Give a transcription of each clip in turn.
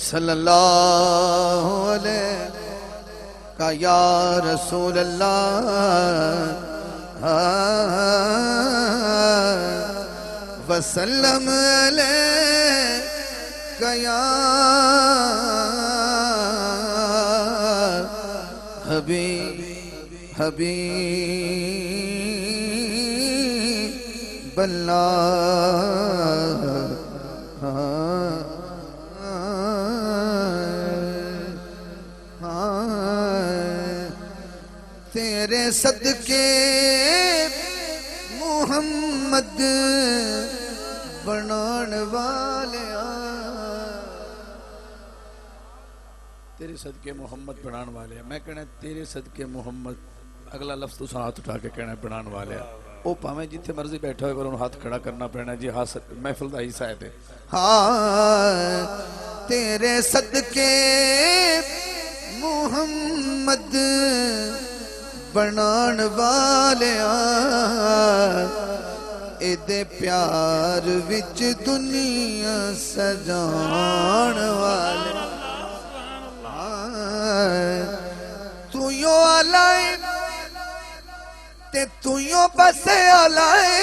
صلی اللہ علیہ کا یا رسول اللہ وسلم علیہ یا حبیب اللہ تیرے صدقے محمد بنان والیا تیرے صدقے محمد بنان والیا میں کہنا تیرے صدقے محمد اگلا لفظ تو ہاتھ اٹھا کے کہنا بنان والیا او پاویں جتھے مرضی بیٹھا ہوئے پر انہوں ہاتھ کھڑا کرنا پڑنا جی ہاتھ محفل دا حصہ ہے تے ہاں تیرے صدقے محمد بنان والیا ایدے پیار وچ دنیا سجان والیا تو یوں آلائے تے تو یوں بس آلائے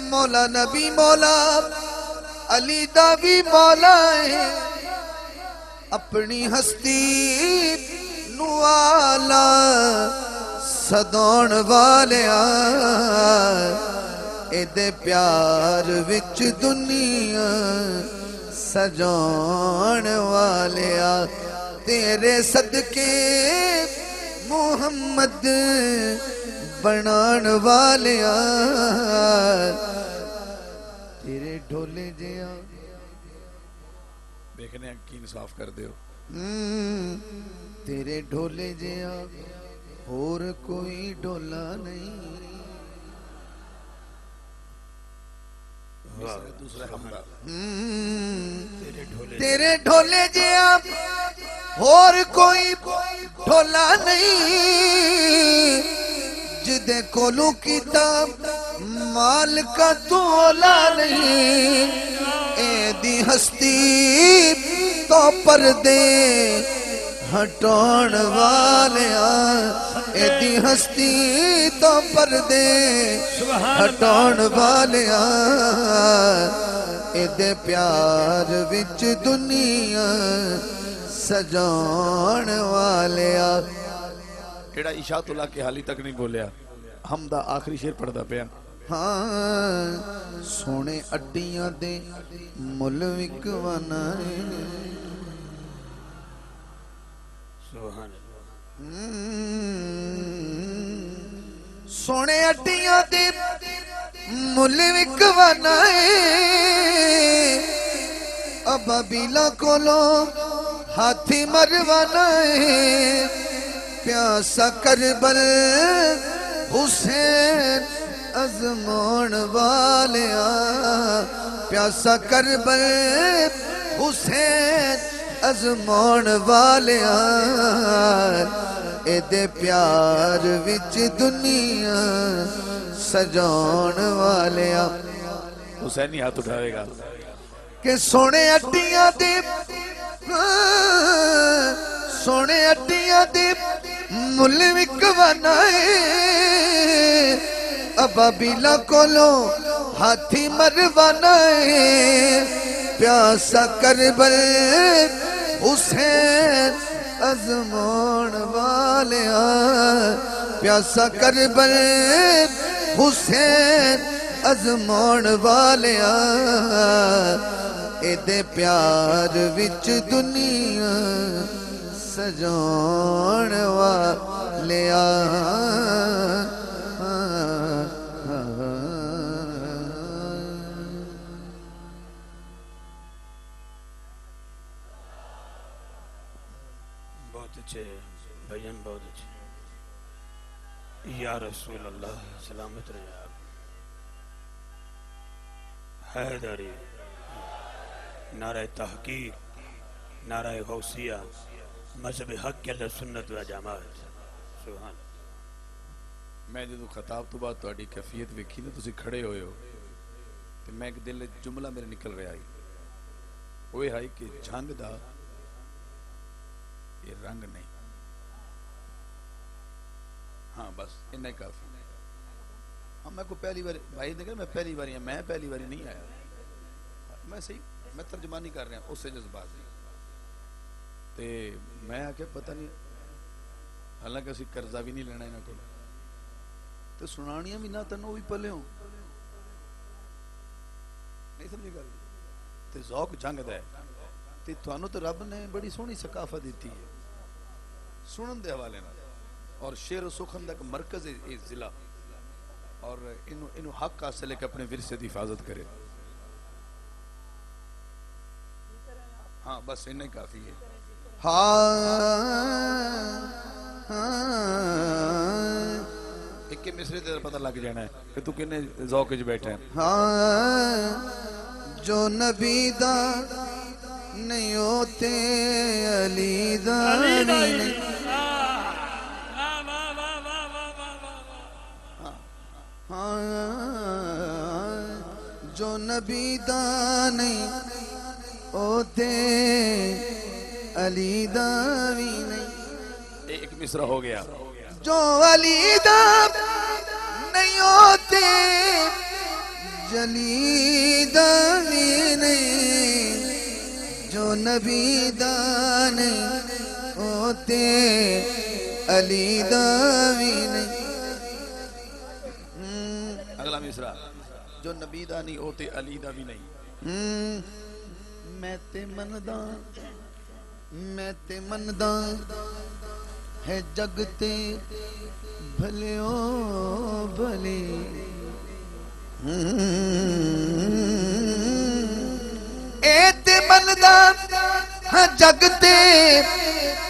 مولا نبی مولا علی دا بھی مولا ہے اپنی ہستی نوالا سدون والیا ایدے پیار وچ دنیا سجان والیا تیرے صدقے محمد بنان والیا تیرے ڈھولے جیا دیکھنے کی انصاف کر دیو تیرے ڈھولے جیا اور کوئی ڈھولا نہیں دوسرے حمدہ تیرے ڈھولے جیا اور کوئی ڈھولا نہیں جدے کولو کتاب مال کا تولا نہیں اے دی ہستی تو پردے ہٹان والیا اے دی ہستی تو پردے ہٹان والیا اے دے پیار وچ دنیا سجان والیا کیڑا اشاعت اللہ کے حالی تک نہیں بولیا حمدہ آخری شیر پڑھ دا پیا ہاں سونے اڈیاں دے ملوک ونائے سونے اڈیاں دے ملوک ونائے ابابیلا کولو ہاتھی مروانائے پیاسا کربل حسین ازمان والیا پیاسا کربل حسین ازمان والیا ایدے پیار وچ دنیا سجان والیا حسینی ہاتھ اٹھاوے گا کہ سونے اڈیاں دے سونے اڈیاں دے ملوک ونائے ابابیلا کولو ہاتھی مروانائے پیاسا کربل حسین ازمان والیا پیاسا کربل حسین ازمان والیا ایدے پیار وچ دنیا سجان والیا بہت اچھے بیان بہت اچھے یا رسول اللہ سلامت رہے آپ حیدری نعرہ تحقیق نعرہ غوثیہ مذہب حق کے اللہ سنت و جماعت سبحان میں جدو خطاب تو بات تو کیفیت ویکھی نا تسی کھڑے ہوئے ہو تو میں ایک دل جملہ میرے نکل رہا ہی وہ ہے کہ جنگ دا یہ رنگ نہیں. ہاں بس اتنا کافی. ہاں میں کو پہلی بار بھائی نے کہا میں پہلی باری ہوں, میں پہلی باری نہیں آیا, میں صحیح میں ترجمانی کر رہا اس سے جذبات تے میں آ کے پتہ نہیں, حالانکہ اسی قرضہ بھی نہیں لینا انہاں کو تے سنانیاں بھی نہ تنو بھی پلے ہوں نہیں سمجھے گل تے ذوق جنگ دا ہے تے تھانوں تے رب نے بڑی سونی ثقافت دیتی ہے سنن دے حوالے نال, اور شعر و سخن دا ایک مرکز ہے اس ضلع, اور انہوں حق حاصل ہے کہ اپنے ورثے دی حفاظت کرے. ہاں بس اتنا ہی کافی ہے. ایک مصرے تے پتہ لگ جانا ہے کہ تو کنے ذوق وچ بیٹھا ہے. جو نبی دا نہیں ہوتے علی دا نہیں, جو نبی دا نہیں ہوتے علی دا بھی نہیں, ایک مصرع ہو گیا. جو علی دا نہیں ہوتے جلی دا بھی نہیں, جو نبی دا نہیں ہوتے علی دا بھی نہیں. اگلا مصرع جو نبی دا نہیں ہوتے علی دا بھی نہیں. میں تے منداں ہے جگ تے بھلے او بھلے, اے تے منداں ہے جگ تے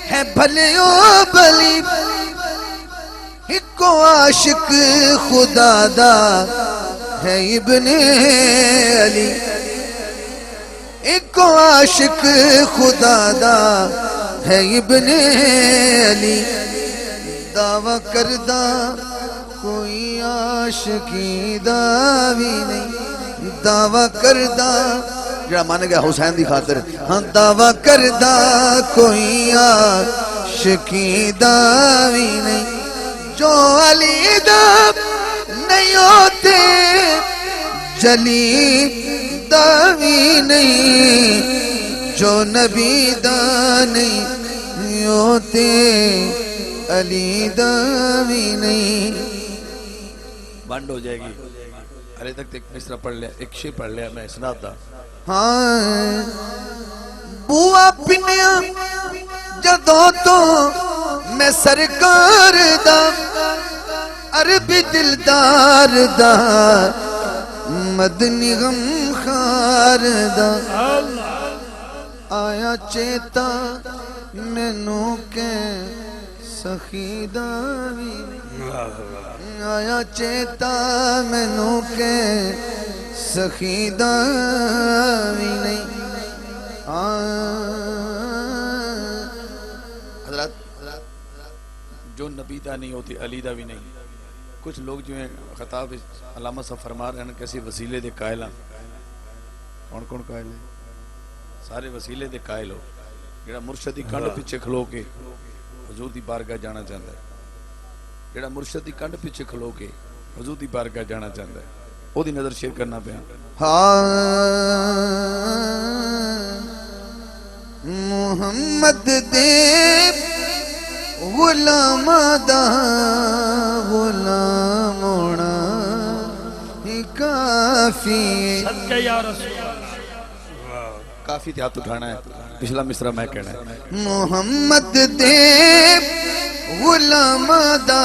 ہے بھلے او بھلی, ایکو عاشق خدا دا ہے ابن علی, ایک عاشق خدا دا ہے ابن علی, دعویٰ کردہ کوئی عاشقی دا بھی نہیں, دعویٰ کردہ جڑا مان گیا حسین دی خاطر, ہاں دعویٰ کردہ کوئی عاشقی دا بھی نہیں, جو علی دا نہیں ہوتے جلی دا بھی نہیں, جو نبی دا نہیں ہوتے علی دا بھی نہیں. بند ہو جائے گی. ارے تک ایک مصرع پڑھ لیا, ایک شعر پڑھ لیا میں اسناد دا. ہاں بوا پنیا جدوں تو میں سرکار دا عربی دلدار دا مدنی غم خار دا, آیا چیتا مینوں کہ سخی دا بھی, آیا چیتا مینوں کہ سخی دا بھی نہیں. حضرات جو نبی دا نہیں ہوتی علی دا بھی نہیں. کچھ لوگ جو ہیں خطاب علامہ صاحب فرما رہے ہیں کیسے وسیلے دے قائل ہیں. کون کون قائل ہیں؟ سارے وسیلے دے قائل ہو. جڑا مرشد دی کنڈ پیچھے کھلو کے حضور دی بارگاہ جانا چاہتا ہے, جڑا مرشد دی کنڈ پیچھے کھلو کے حضور دی بارگاہ جانا چاہتا ہے, او دی نظر شیئر کرنا پیا. محمد دے غلام دا غلام ہونا ہی کافی, صدقے یا رسول اللہ. کافی تے ہاتھ اٹھانا ہے. پچھلا مصرع میں کہنا ہے. محمد دے غلام دا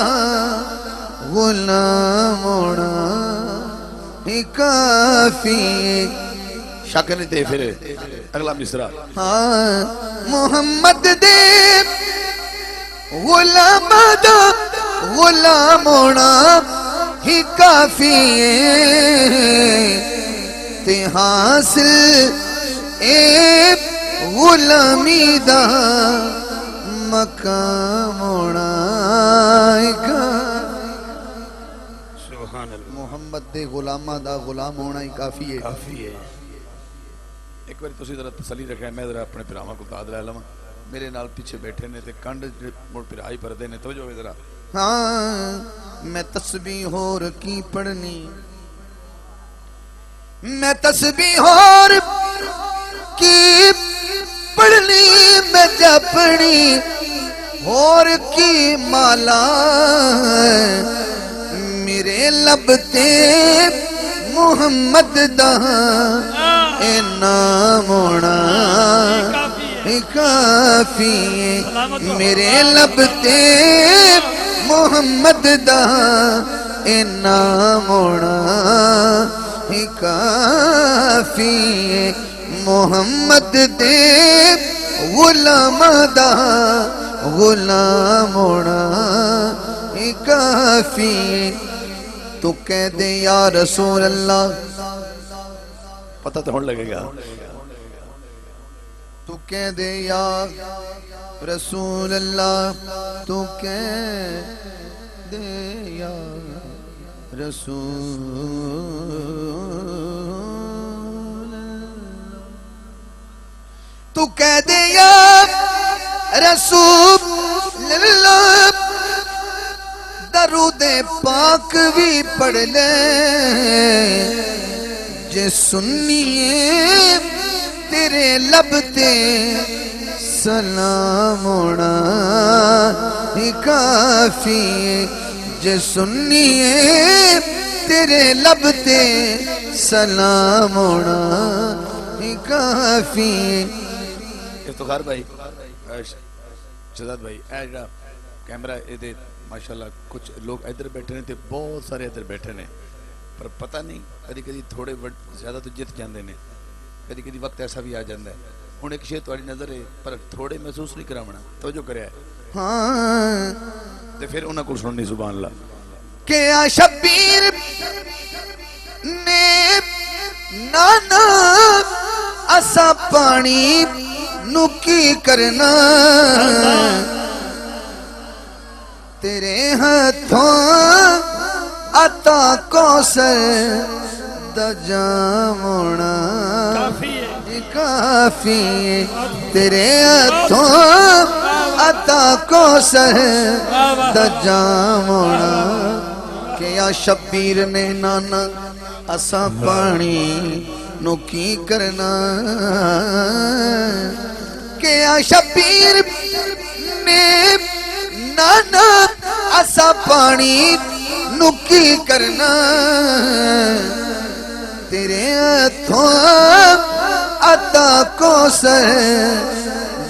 غلام ہونا ہی کافی. شک نہیں تے پھر اگلا مصرع. ہاں محمد دے غلام دا غلام ہونا ہی کافی تے حاصل اے غلامی دا مقام ہونا ہی سبحان اللہ. محمد دے غلامہ دا غلام ہونا ہی کافی ہے. کافی ہے. ایک بار تسی ذرا تسلی رکھیں میں ذرا اپنے پراواں کو داد لے لواں میرے نال پیچھے بیٹھے نے تے کنڈ مڑ پرائی پردے نے توجہ ہوئے ذرا ہاں میں تسبیح اور کی پڑھنی میں تسبیح اور کی پڑھنی میں جپنی اور کی مالا میرے لب تے محمد دا اے نام ہونا کافی میرے لب تے محمد دا اے نام ہونا کافی محمد دے غلام دا غلام ہونا کافی تو کہہ دے یا رسول اللہ پتہ تو ہونے لگے گا تو کہہ دے یا رسول اللہ تو کہہ دے یا رسول تو کہہ دے یا رسول اللہ درود پاک بھی پڑھ لے جے سنیے تیرے لب تے سلام ہونا ہی کافی جے سنیے تیرے لب تے سلام ہونا ہی کافی افتخار بھائی شہزاد بھائی اے جڑا کیمرہ اے دے ماشاءاللہ کچھ لوگ ادھر بیٹھے نے تے بہت سارے ادھر بیٹھے نے پر پتہ نہیں کدی کدی تھوڑے زیادہ تو جت جاندے نے کدی کدی وقت ایسا بھی آ جاندہ ہے ہن ایک شے تہاڈی نظر ہے پر تھوڑے محسوس نہیں کراونا توجہ کریا ہے ہاں تے پھر انہاں کول سننی سبحان اللہ کیا شبیر نے نانا اسا پانی نو کی کرنا تیرے ہاتھوں عطا کوثر دا جام ہونا کافی تیرے ہاتھوں عطا کوثر دا جام ہونا کیا شبیر نے نانا اسا پانی نو کی کرنا کیا شبیر نے نانا اسا پانی نو کی کرنا تیرے ہاتھوں عطا کوثر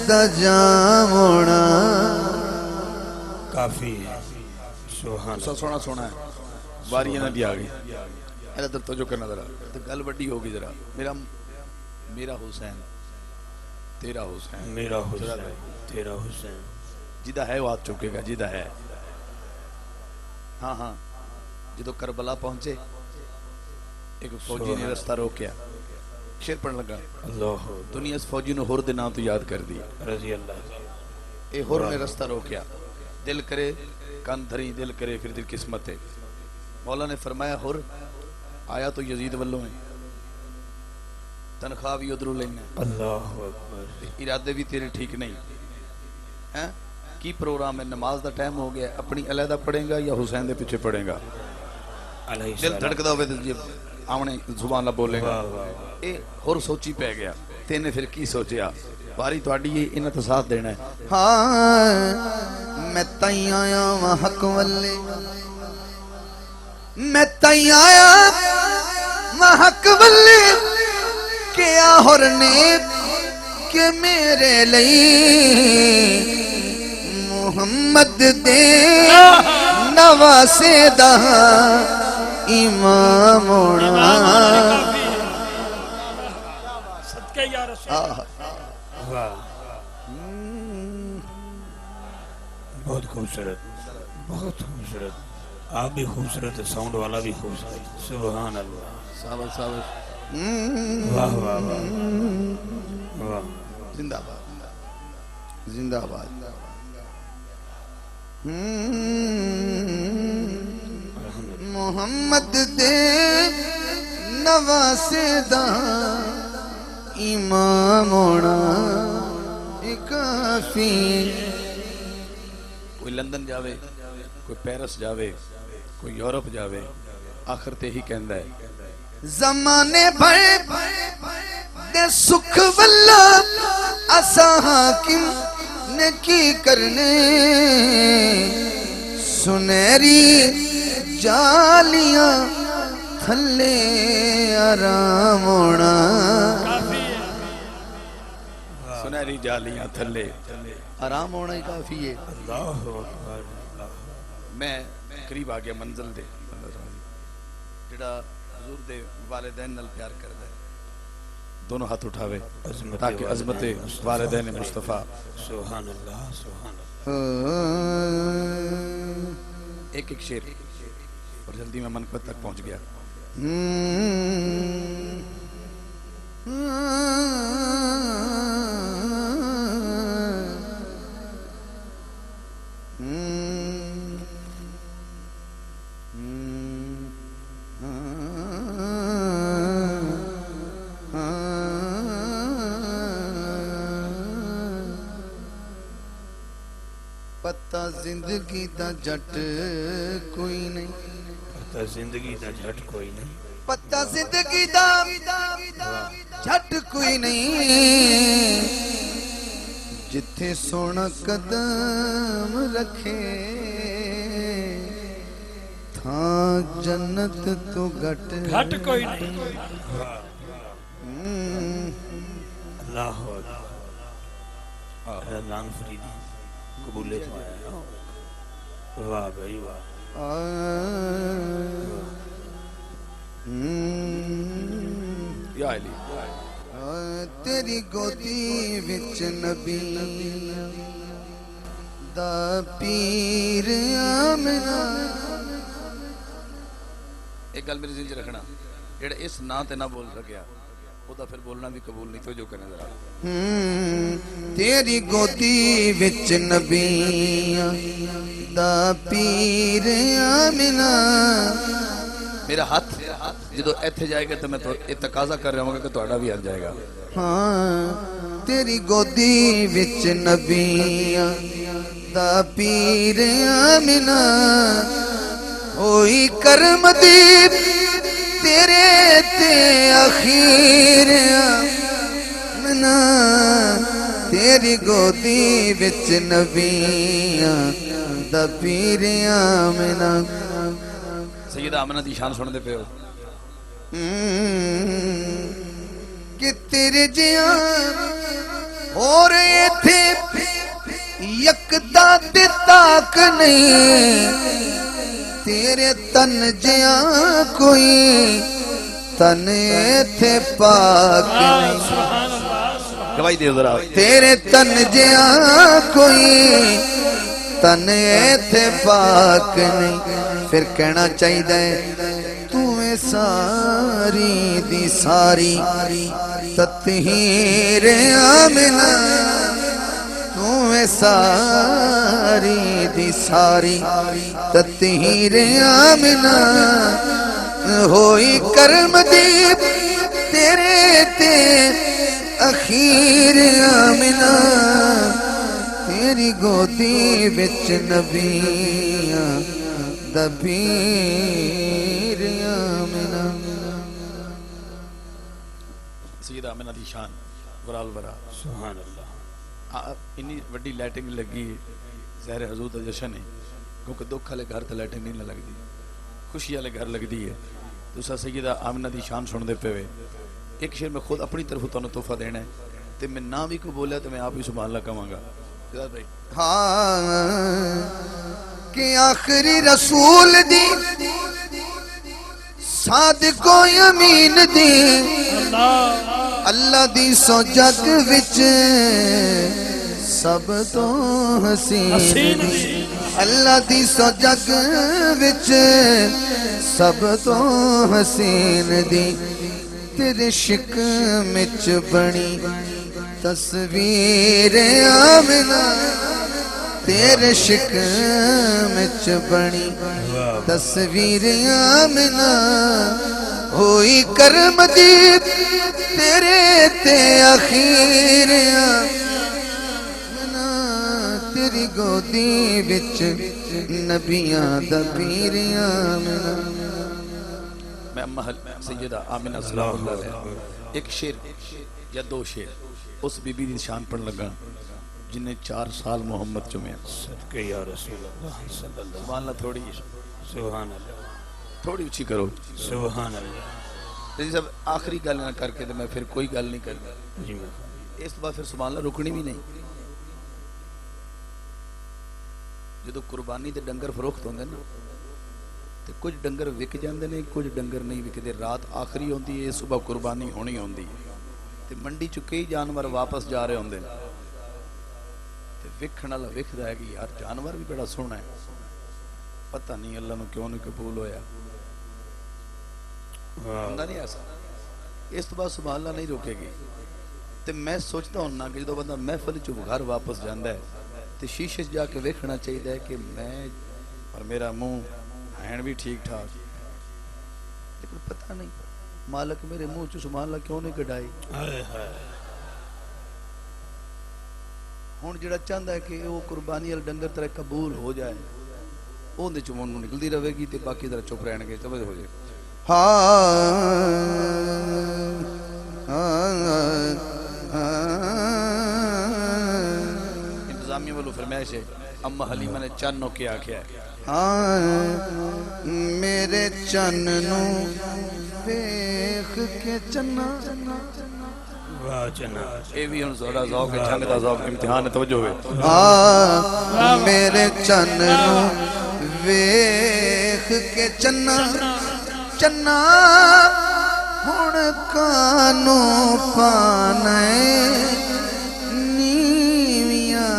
دا جام ہونا کافی ہے سبحان سونا سونا ہے باری نہ بھی آ گئی ایسا در توجہ کرنا ذرا تو گل بڑی ہوگی ذرا میرا حسین تیرا حسین میرا حسین تیرا حسین جدہ ہے وہ آت چکے گا جدہ ہے ہاں ہاں جدو کربلا پہنچے ایک فوجی نے رستہ روکیا شیر پڑھنے لگا اللہ دنیا اس فوجی نے ہور دے نام تو یاد کر دی رضی اللہ اے ہور نے رستہ روکیا دل کرے کان دھری دل کرے پھر دل قسمت ہے مولا نے فرمایا ہور آیا تو یزید والوں ہیں تنخواہ بھی ادھروں لینا اللہ اکبر ارادے بھی تیرے ٹھیک نہیں ہیں کی پروگرام ہے نماز دا ٹائم ہو گیا اپنی علیحدہ پڑھیں گا یا حسین دے پیچھے پڑھیں گا دل دھڑکدا ہوئے تو جب آمنے زبان اللہ بولے گا اے ہور سوچی پہ گیا تینے پھر کی سوچیا باری تواڈی یہ انہاں تے ساتھ دینا ہے ہاں میں تائیں آیا وہاں حق والے میں تائیں آیا وہاں حق والے کیا ہرنے کہ میرے لئی محمد دے نواسے دا امام ہونا صدقے یا رسول بہت خوبصورت بہت خوبصورت آپ بھی خوبصورت ساؤنڈ والا بھی خوبصورت سبحان اللہ صحابت صحابت واہ واہ واہ واہ زندہ باد زندہ باد محمد دے نواسے دا امام ہونا کافی. کوئی لندن جاوے، کوئی پیرس جاوے، کوئی یورپ جاوے، آخر تے ہی کہندا ہے زمانے بھر دے سکھ واللہ اسا حاکم نے کی کرنے. سنہری جالیاں تھلے آرام ہونا. سنہری جالیاں تھلے آرام ہونا ہی کافی ہے. اللہ اکبر. میں قریب آ گیا منزل دے جڑا حضور دے والدین نال پیار کردا ہے دونوں ہاتھ اٹھاوے تاکہ عظمت والدین مصطفیٰ. سبحان اللہ سبحان اللہ. ایک ایک شعر اور جلدی میں منقبت تک پہنچ گیا. پتہ زندگی دا جٹ کوئی نہیں. پتہ زندگی دا جھٹ کوئی نہیں. پتہ زندگی دا جٹ کوئی نہیں. جتھے سونا قدم رکھے تھاں جنت تو گھٹ کوئی نہیں. اللہ اکبر. رضوان فریدی قبولیت میں آیا. واہ بھائی واہ. یا علی تیری گودی وچ نبی دا پیر آمنا. ایک گل میری ذہن چ رکھنا جڑا اس نا تے نہ بول سکیا او دا پھر بولنا بھی قبول نہیں. تو جو کرنے ذرا تیری گودی وچ نبی دا پیر آمنا. میرا ہاتھ جدو ایتھے جائے گا تو میں یہ تقاضا کر رہا ہوں کہ تہاڈا بھی ہاتھ جائے گا. ہاں تیری گودی وچ نبی دا پیر آمنا. ہوئی کرم دی تیرے تے اخیر آمنا. تیری گودی وچ نبی دا پیر آمنا. سیدہ آمنہ دی شان سن دے پہ ہو کہ تیرے جیاں اور یہ تھے یکتا تے تاک نہیں. تیرے تن جیاں کوئی تن تھے پاک نہیں. گواہی دے ذرا. تیرے تن جیاں کوئی تن تھے پاک نہیں. پھر کہنا چاہیے تمہیں ساری دی ساری تطہیر آمنا. تمہیں ساری دی ساری تطہیر آمنا. ہوئی کرم دی تیرے تے اخیر آمنا. تیری گودی وچ نبیاں دا پیر آمنا. سیدہ آمنہ دی شان ورال ورا. سبحان اللہ. انی وڈی لائٹنگ لگی زہر حضور دا جشن ہے کیونکہ دکھ والے گھر تے لائٹنگ نہیں لگدی خوشی والے گھر لگدی ہے. تسا سیدہ آمنہ دی شان سن دے پے وے. ایک شعر میں خود اپنی طرف تانوں تحفہ دینا ہے تے میں نہ بھی کوئی بولیا تو میں آپ ہی سبحان اللہ کہاں گا. بھائی ہاں کہ آخری رسول دی صادق و یمین دی اللہ دی سو جگ وچ سب تو حسین دی. اللہ دی سو جگ وچ سب تو حسین دی. تیرے شکم وچ بنی تصویر آمنا. تیرے شکم وچ بنی تصویر آمنا. ہوئی کرم دی تیرے تے اخیر تیری گودی وچ نبیاں دا پیریاں میں اما سیدہ آمنہ سلام اللہ علیہ ایک شعر یا دو شعر اس بی بی دی شان پڑھ لگا جنہیں 4 سال محمد چمے صدقے یا رسول اللہ صلی اللہ سبحان اللہ تھوڑی سبحان اللہ تھوڑی اچھی کرو سبحان اللہ جی صاحب آخری گل نہ کر کے تو میں پھر کوئی گل نہیں کرتا جی میں اس بعد پھر سبحان اللہ رکنی بھی نہیں جدو قربانی دے ڈنگر فروخت ہوندے نا تے کچھ ڈنگر وک جاندے نے کچھ ڈنگر نہیں وکدے رات آخری ہوندی ہے صبح قربانی ہونی ہوندی ہے تے منڈی چ کئی جانور واپس جا رہے ہوندے نے تے وکھن والا وکھدا ہے کہ یار جانور بھی بڑا سوہنا ہے پتہ نہیں اللہ نو کیوں نہیں قبول ہویا ہوندا نہیں ایسا اس تو بعد سبحان اللہ نہیں روکے گی تے میں سوچتا ہوں نا کہ جدو بندہ محفل چ گھر واپس جاندا ہے تے شیشے جا کے ویکھنا چاہیے کہ میں اور میرا منہ ہیں بھی ٹھیک ٹھاک لیکن پتہ نہیں مالک میرے منہ چ سبحان اللہ کیوں نہیں کڈائی ہن جڑا چاہندا ہے کہ وہ قربانی ال ڈنگر طرح قبول ہو جائے اون دے چ منہ نکلدی رہے گی تے باقی طرح چپ رہن گے توجہ ہو جائے انتظامیہ والو فرمائش ہے اما حلیمہ نے چانو کیا آکھیا ہے میرے چن نو ویکھ کے چنا واہ چنا اے بھی ہن زورا ذوق ہے جنگ دا ذوق امتحان ہے توجہ ہوئے میرے چن نو ویکھ کے چنا چنا ہن کانو پانے نیویاں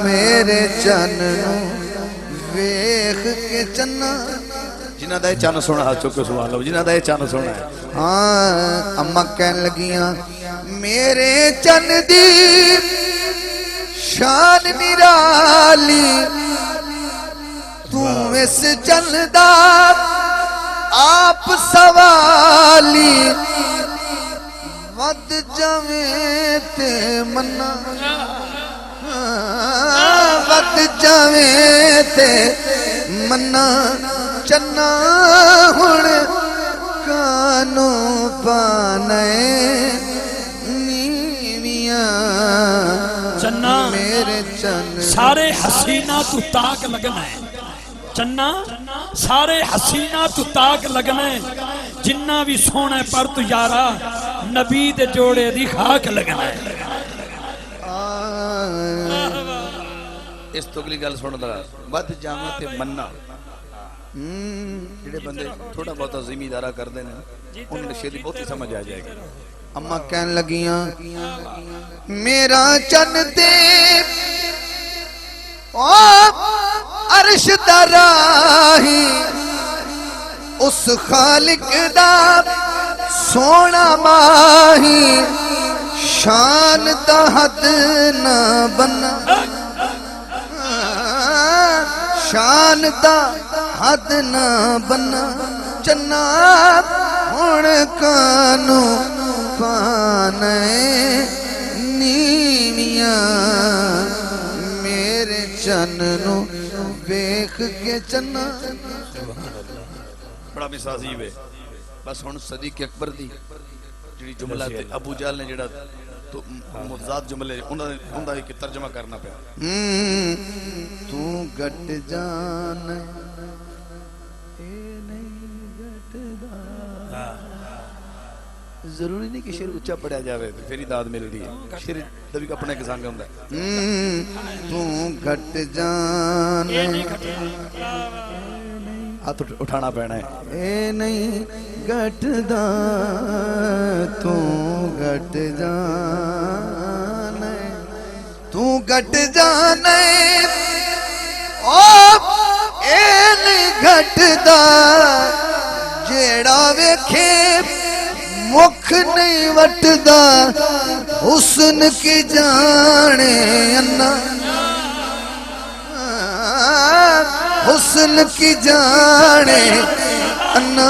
میرے چن نو ویکھ کے چنا جنہ دا یہ چانو سونا ہاتھ چکے سبحان اللہ جنہ دا یہ چانو سونا ہے ہاں اما کہن لگیاں میرے چن دی شان نرالی تو اس چن دا آپ سوالی ود جویں تے منا ود جویں تے منا چنا ہن کانو پانے نیویاں چنا میرے چن سارے حسینہ تو تاک لگنا ہے چنا سارے حسینہ تو تاک لگنا ہے جنہ بھی سونا ہے پر تو یارا نبی دے جوڑے دی خاک لگنا ہے اس تو اگلی گل سن دا ود جاواں تے مننا جڑے بندے تھوڑا بہت زمیندارا کردے نے انہاں دی شیری بہت ہی سمجھ آ جائے گی اما کہن لگیاں میرا چن تے عرش دراہی اس خالق دا سونا ماہی شان دا حد نہ بنا شان دا حد نہ بنا چنا ہن کانو پانے نیویاں میرے چن نو ویکھ کے چنا بڑا مسازیب ہے بس ہن صدیق اکبر دی جڑی جملہ تے ابو جہل نے جڑا تو مضاد جملے انہاں دا ایک ترجمہ کرنا پیا تو گٹ جان اے نہیں گٹدا ضروری نہیں کہ شعر اچھا پڑھیا جاوے پھر ہی داد ملدی ہے شعر دا بھی اپنا ایک سانگ ہوندا ہے تو گٹ جان ہاتھ اٹھانا پینا ہے اے نہیں گٹدا تو گٹ جان تو گٹ جان او اے نہیں گٹدا جیڑا ویکھے مکھ نہیں وٹدا حسن کی جانے انا حسن کی جانے انا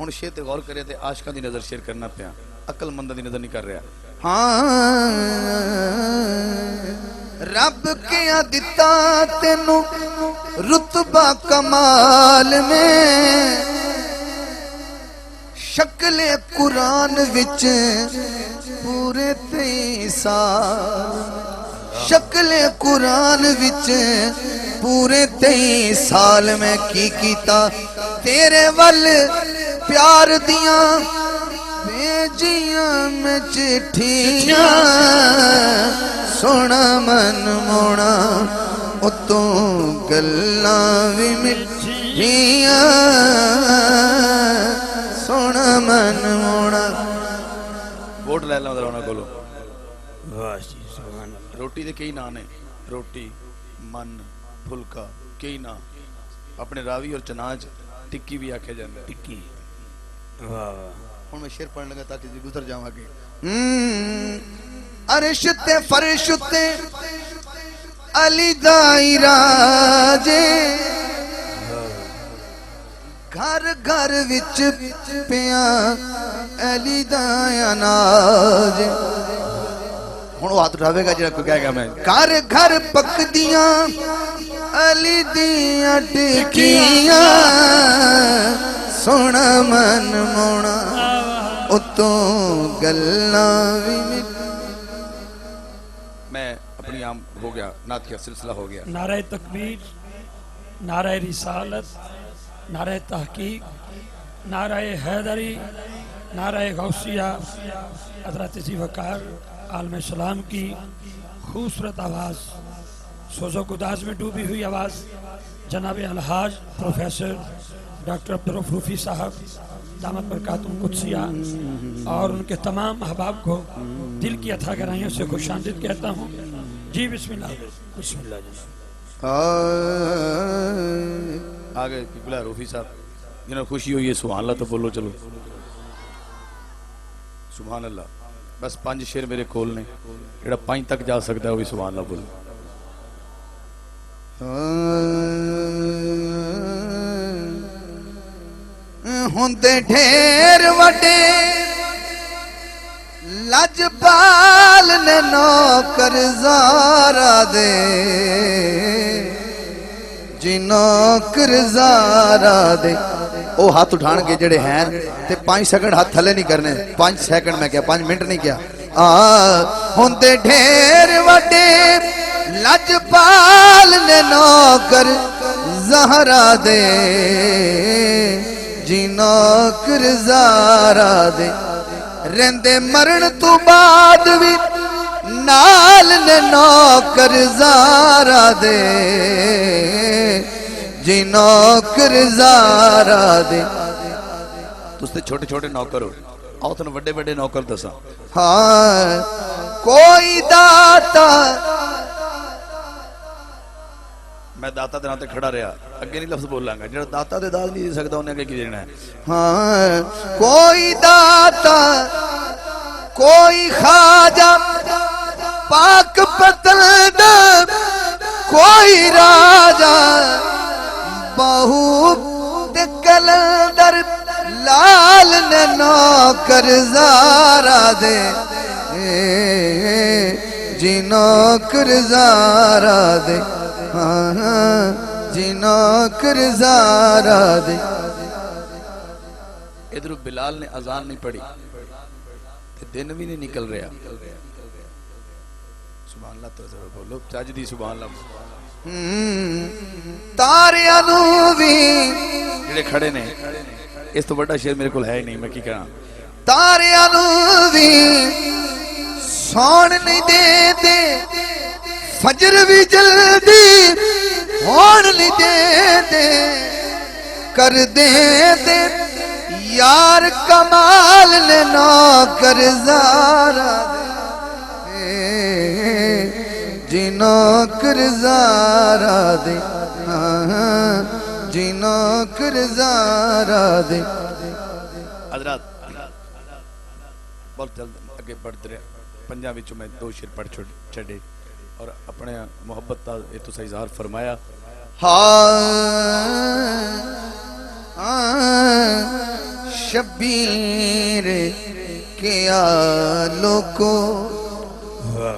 ہن شیر تے غور کرے تے عاشقاں دی نظر شیر کرنا پیا عقل منداں دی نظر نہیں کر رہا ہاں رب کیا دتا تینو رتبہ کمال میں شکل قرآن وچ پورے 23 سال شکل قرآن وچ پورے 23 سال میں کی کیتا تیرے ول پیار دیاں بھیجیاں میں چٹھیاں سونا من مونا اتوں گلاں وی مٹھیاں سونا من مونا ووٹ لے لاں ذرا انہاں کولو روٹی دے کئی نام نے روٹی من پھلکا کئی نام اپنے راوی اور چناچ ٹکی بھی آکھے جاندے ٹکی ہن میں شعر پڑھن لگا تاکہ گزر جاواں گے عرش تے فرش تے علی دا راجے گھر گھر وچ پیا علی دا اناج ہن وہ ہاتھ اٹھاوے گا جڑا کوئی کہے گا میں گھر گھر پکدیاں علی دیاں ٹکیاں سونا من مونا اتوں گلاں وی میں اپنی عام ہو گیا نعتیہ سلسلہ ہو گیا نعرہ تکبیر نعرہ رسالت نعرہ تحقیق نعرہ حیدری نعرہ غوثیہ حضرت ذی وقار عالم السلام کی خوبصورت آواز سوز و گداز میں ڈوبی ہوئی آواز جناب الحاج پروفیسر ڈاکٹر عبدالرؤف روفی صاحب دامت برکاتہم قدسیہ اور ان کے تمام احباب کو دل کی عطا گرائیوں سے خوش آمدید کہتا ہوں جی بسم اللہ جناب آگے قبلہ روفی صاحب جنہوں خوشی ہوئی ہے سبحان اللہ تو بولو چلو سبحان اللہ بس 5 شعر میرے کول نے جڑا 5 تک جا سکتا ہے وہ بھی سبحان اللہ بولو ہوندے ڈھیر وڈے لجپال نے نوکر زارا دے جی نوکر زارا دے او ہاتھ اٹھان کے جڑے ہیں تے 5 سیکنڈ ہاتھ تھلے نہیں کرنے 5 سیکنڈ میں کیا 5 منٹ نہیں کیا ہوندے ڈھیر وڈے لجپال نے نوکر زہرا دے جی نوکر زارا دے رہندے مرن تو بعد بھی نال نے نوکر زارا دے جی نوکر زارا دے تُس تے چھوٹے چھوٹے نوکر ہو آؤ تن وڈے وڈے نوکر دسا ہاں کوئی داتا میں داتا دے ناتے کھڑا رہا اگے نہیں لفظ بول لانگا جڑا داتا دے داد نہیں دے سکتا انہیں اگے کی دینا ہے ہاں کوئی داتا کوئی خواجہ پاک پتند کوئی راجہ بہو کلندر لال نے نوکر زارا دے جی نوکر زارا دے جی نوکر زارا دے ادھر بلال نے اذان نہیں پڑھی دن بھی نہیں نکل رہا سبحان اللہ تو ضرور بولو چاجدی سبحان اللہ تاریاں نو بھی جڑے کھڑے نے اس تو بڑا شعر میرے کو ہے ہی نہیں میں کی کہاں تاریاں نو بھی سون نہیں دے دے فجر بھی جلدی ہون نہیں دے دے کر دے دے یار کمال نے نوکر زارا دے جی نوکر زارا دے جی نوکر زارا دے حضرات بہت جلد اگے بڑھتے رہے پنجاب وچوں میں 2 شعر پڑھ چھڑے اور اپنے محبت کا یہ تو اظہار فرمایا شبیر کے آلوں کو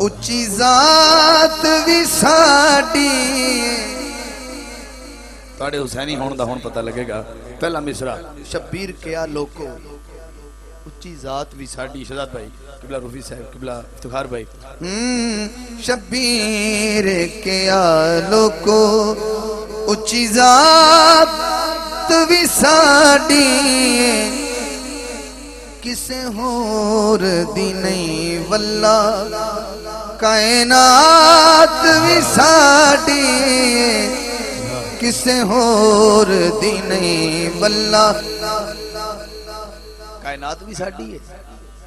اچھی ذات بھی ساڈی تواڈے حسینی ہون دا ہون پتہ لگے گا پہلا مصرع شبیر کیا لوکو اچھی ذات بھی ساڈی شہزاد بھائی قبلہ روفی صاحب قبلہ افتخار بھائی شبیر کے آلوں کو اچھی ذات بھی ساڈی کسے ہور دی نہیں واللہ کائنات بھی ساڈی کسے ہور دی نہیں واللہ کائنات بھی ساڈی ہے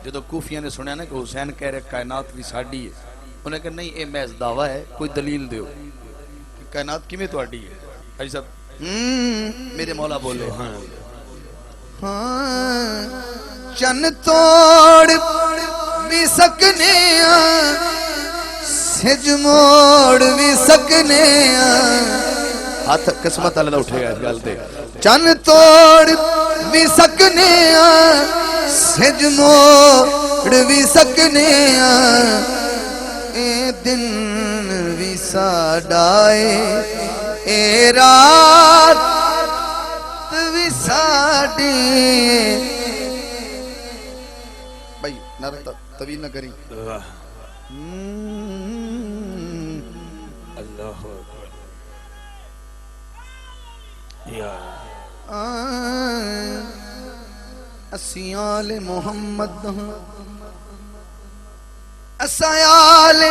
جدو کوفیاں نے سنیا نا کہ حسین کہہ رہے کائنات بھی ساڈی ہے انہیں کہا نہیں اے محض دعویٰ ہے کوئی دلیل دیو کہ کائنات کیویں تہاڈی ہے حاجی صاحب میرے مولا بولے چن توڑ بھی سکنے سج موڑ بھی سکنے ہاتھ قسمت اللہ اٹھے گا اس گل تے چن توڑ بھی سکنے سج موڑ بھی سکنے اے دن بھی ساڈائے اے رات بھی ساڈی بھائی نعرہ طویل نہ کری اللہ اکبر یا اسیال محمد اسیال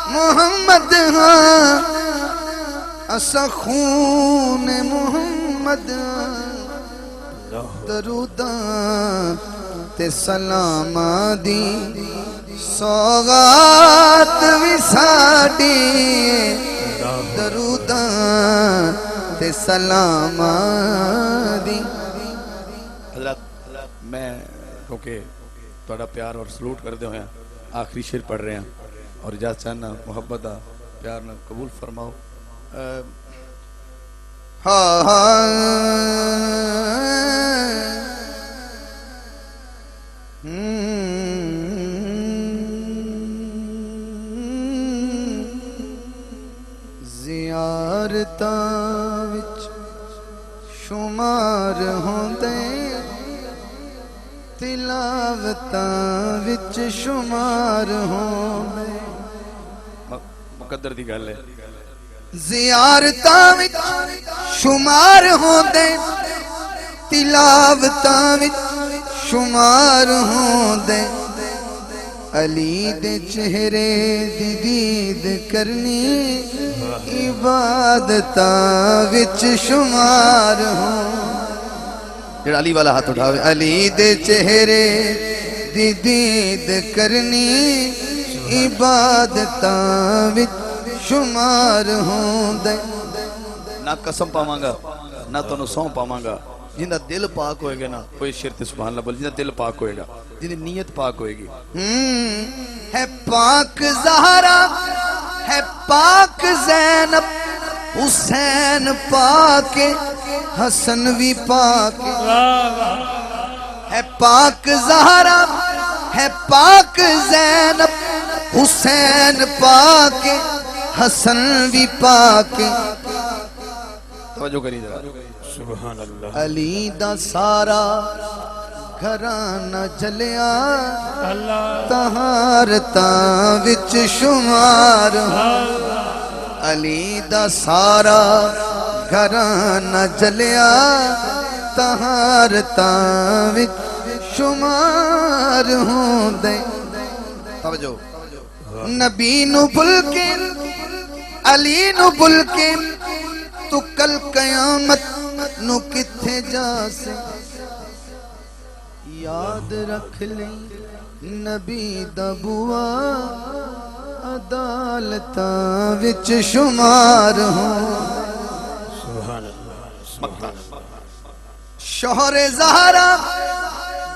محمد اسا خون محمد دروداں تے سلاماں دی سوغات بھی ساڈی دروداں تے سلاماں دی حضرات میں کیونکہ تھوڑا پیار اور سلوٹ کر دے ہوئے ہیں آخری شعر پڑھ رہے ہیں اور اجازت چاہنا محبت پیار نہ قبول فرماؤ زیارتاں وچ شمار ہوندے تلاوتاں وچ شمار ہوندے مقدر دی گل ہے زیارتاں وچ شمار ہوندے تلاوتاں وچ شمار ہوندے علی دے چہرے دی دید کرنی عبادتاں وچ شمار ہوندے جڑا علی والا ہاتھ اٹھاوے علی دے چہرے دی دید کرنی عبادتاں وچ شمار ہوندے نہ قسم پاواں گا نہ تانوں سوں پاواں گا جندا دل پاک ہوئے گا نا کوئی شرط سبحان اللہ بول جندا دل پاک ہوئے گا جنی نیت پاک ہوئے گی ہے پاک زہرا ہے پاک زینب حسین پاک حسن بھی پاک ہے پاک زہرا ہے پاک زینب حسین پاک حسن بھی پاک توجہ کری ذرا سبحان اللہ علی دا سارا گھرانہ جلیا طہارتاں وچ شمار علی دا سارا گھرانہ جلیا طہارتاں وچ شمار ہوندے توجہ نبی نو بھل کے علی نو بھل کے تو کل قیامت نو کتھے جا سے یاد رکھ لیں نبی دا بوا عدالتاں وچ شمار ہوں سبحان اللہ شوہر زہرا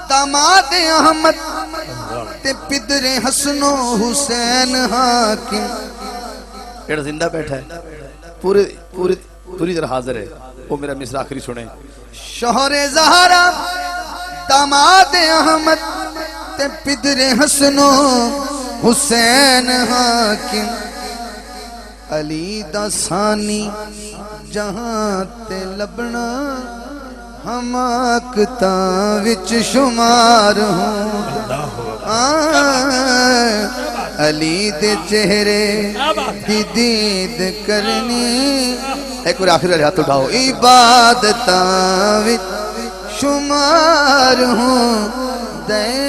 داماد احمد تے پدر حسن و حسین حاکم ایڈا زندہ بیٹھا ہے پوری طرح حاضر ہے وہ میرا مصرع آخری سنے شوہر زہرا داماد احمد تے پدر حسن و حسین حاکم علی دا ثانی جہاں تے لبنا حماقتاں وچ شمار ہوں علی دے چہرے دی دید کرنی ایک بار آخر ہاتھ اٹھاؤ عبادتاں وچ شمار ہوں دے